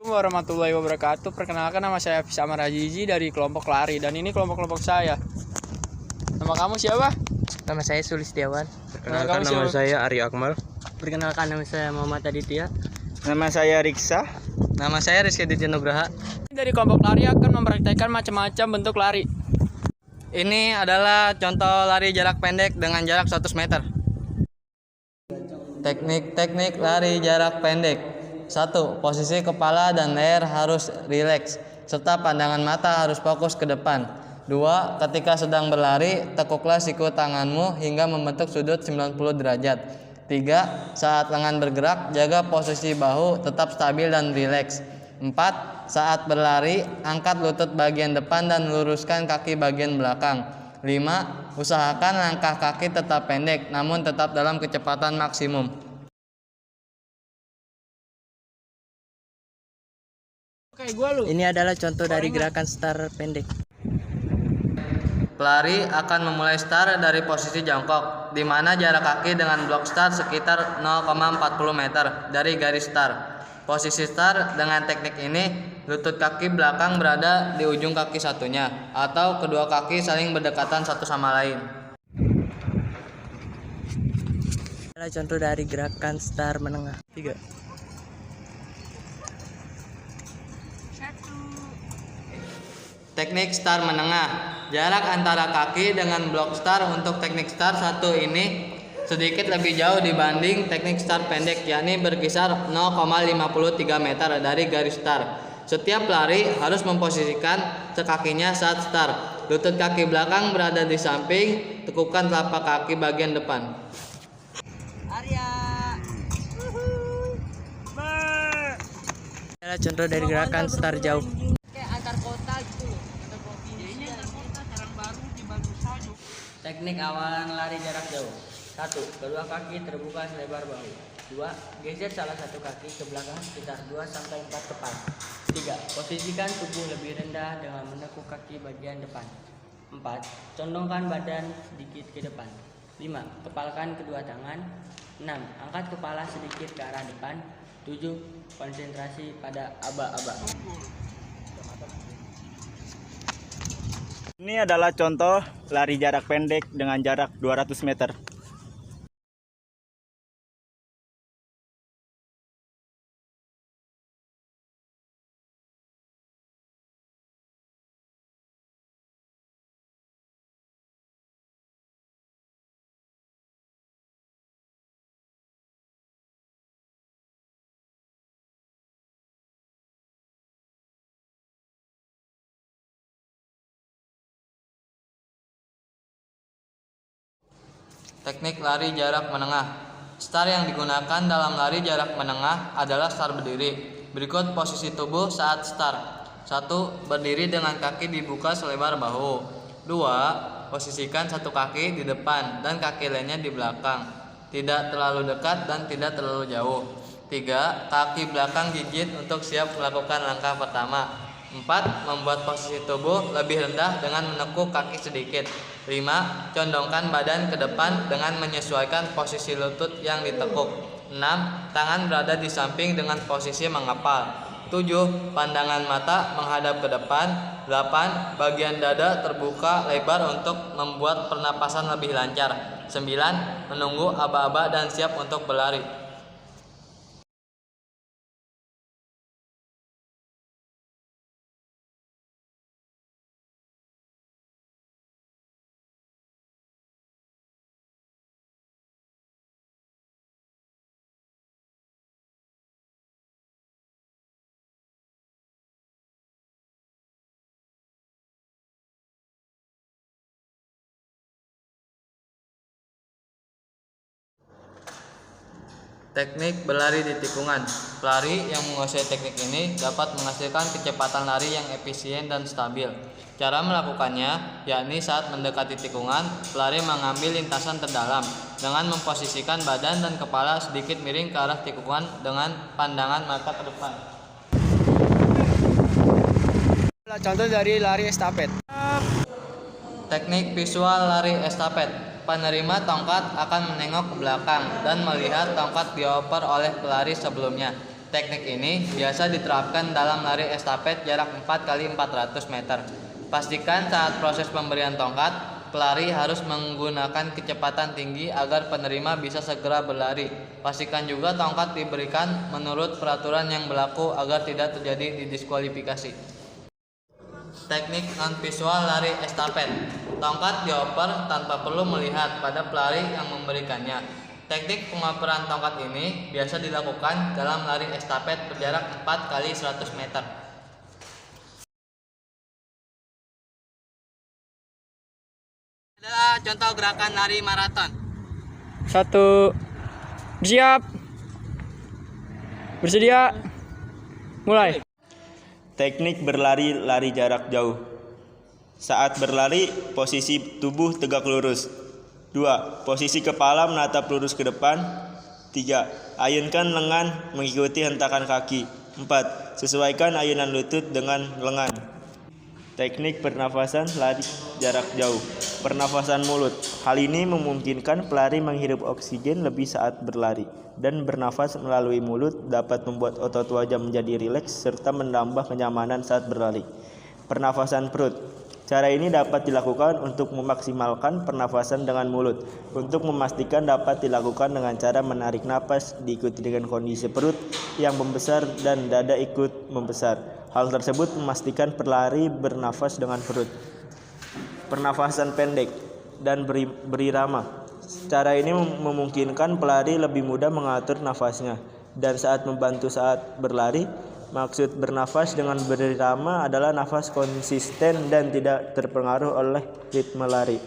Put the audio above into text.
Warahmatullahi wabarakatuh. Perkenalkan, nama saya Samar Azizi dari kelompok lari, dan ini kelompok saya. Nama kamu siapa? Nama saya Sulistiawan. Perkenalkan, nama saya Ari Akmal. Perkenalkan, nama saya Muhammad Aditya. Nama saya Riksa. Nama saya Rizky Aditya Nugraha. Dari kelompok lari akan mempraktekkan macam-macam bentuk lari. Ini adalah contoh lari jarak pendek dengan jarak 100 meter. Teknik lari jarak pendek. 1. Posisi kepala dan leher harus rileks, serta pandangan mata harus fokus ke depan. 2. Ketika sedang berlari, tekuklah siku tanganmu hingga membentuk sudut 90 derajat. 3. Saat lengan bergerak, jaga posisi bahu tetap stabil dan rileks. 4. Saat berlari, angkat lutut bagian depan dan luruskan kaki bagian belakang. 5. Usahakan langkah kaki tetap pendek, namun tetap dalam kecepatan maksimum. Ini adalah contoh dari gerakan start pendek. Pelari akan memulai start dari posisi jongkok, di mana jarak kaki dengan blok start sekitar 0,40 meter dari garis start. Posisi start dengan teknik ini, lutut kaki belakang berada di ujung kaki satunya, atau kedua kaki saling berdekatan satu sama lain. Ini adalah contoh dari gerakan start menengah. 3. Teknik start menengah. Jarak antara kaki dengan blok start untuk teknik start 1 ini sedikit lebih jauh dibanding teknik start pendek, yakni berkisar 0,53 meter dari garis start. Setiap pelari harus memposisikan kakinya saat start. Lutut kaki belakang berada di samping, tekukan telapak kaki bagian depan. Ini adalah contoh dari gerakan start jauh. Teknik awalan lari jarak jauh. 1. Kedua kaki terbuka selebar bahu. 2. Geser salah satu kaki ke belakang sekitar 2-4 tepat. 3. Posisikan tubuh lebih rendah dengan menekuk kaki bagian depan. 4. Condongkan badan sedikit ke depan. 5. Kepalkan kedua tangan. 6. Angkat kepala sedikit ke arah depan. 7. Konsentrasi pada aba-aba. Ini adalah contoh lari jarak pendek dengan jarak 200 meter. Teknik lari jarak menengah. Start yang digunakan dalam lari jarak menengah adalah start berdiri. Berikut posisi tubuh saat start. 1. Berdiri dengan kaki dibuka selebar bahu. 2. Posisikan satu kaki di depan dan kaki lainnya di belakang, tidak terlalu dekat dan tidak terlalu jauh. 3. Kaki belakang gigit untuk siap melakukan langkah pertama. 4. Membuat posisi tubuh lebih rendah dengan menekuk kaki sedikit. 5. Condongkan badan ke depan dengan menyesuaikan posisi lutut yang ditekuk. 6. Tangan berada di samping dengan posisi mengepal. 7. Pandangan mata menghadap ke depan. 8. Bagian dada terbuka lebar untuk membuat pernapasan lebih lancar. 9. Menunggu aba-aba dan siap untuk berlari. Teknik berlari di tikungan. Pelari yang menguasai teknik ini dapat menghasilkan kecepatan lari yang efisien dan stabil. Cara melakukannya yakni saat mendekati tikungan, pelari mengambil lintasan terdalam dengan memposisikan badan dan kepala sedikit miring ke arah tikungan dengan pandangan mata ke depan. Contoh dari lari estafet. Teknik visual lari estafet. Penerima tongkat akan menengok ke belakang dan melihat tongkat dioper oleh pelari sebelumnya. Teknik ini biasa diterapkan dalam lari estafet jarak 4 x 400 meter. Pastikan saat proses pemberian tongkat, pelari harus menggunakan kecepatan tinggi agar penerima bisa segera berlari. Pastikan juga tongkat diberikan menurut peraturan yang berlaku agar tidak terjadi didiskualifikasi. Teknik non-visual lari estafet. Tongkat dioper tanpa perlu melihat pada pelari yang memberikannya. Teknik pengoperan tongkat ini biasa dilakukan dalam lari estafet berjarak 4 x 100 meter. Adalah contoh gerakan lari maraton. 1. Siap. Bersedia. Mulai. Teknik berlari lari jarak jauh. Saat berlari, posisi tubuh tegak lurus. 2. Posisi kepala menatap lurus ke depan. 3. Ayunkan lengan mengikuti hentakan kaki. 4. Sesuaikan ayunan lutut dengan lengan. Teknik pernafasan lari jarak jauh. Pernafasan mulut. Hal ini memungkinkan pelari menghirup oksigen lebih saat berlari, dan bernafas melalui mulut dapat membuat otot wajah menjadi rileks serta menambah kenyamanan saat berlari. Pernafasan perut. Cara ini dapat dilakukan untuk memaksimalkan pernafasan dengan mulut. Untuk memastikan dapat dilakukan dengan cara menarik napas diikuti dengan kondisi perut yang membesar dan dada ikut membesar. Hal tersebut memastikan pelari bernafas dengan perut. Pernafasan pendek dan berirama. Cara ini memungkinkan pelari lebih mudah mengatur nafasnya dan saat membantu saat berlari. Maksud bernafas dengan berirama adalah nafas konsisten dan tidak terpengaruh oleh ritme lari.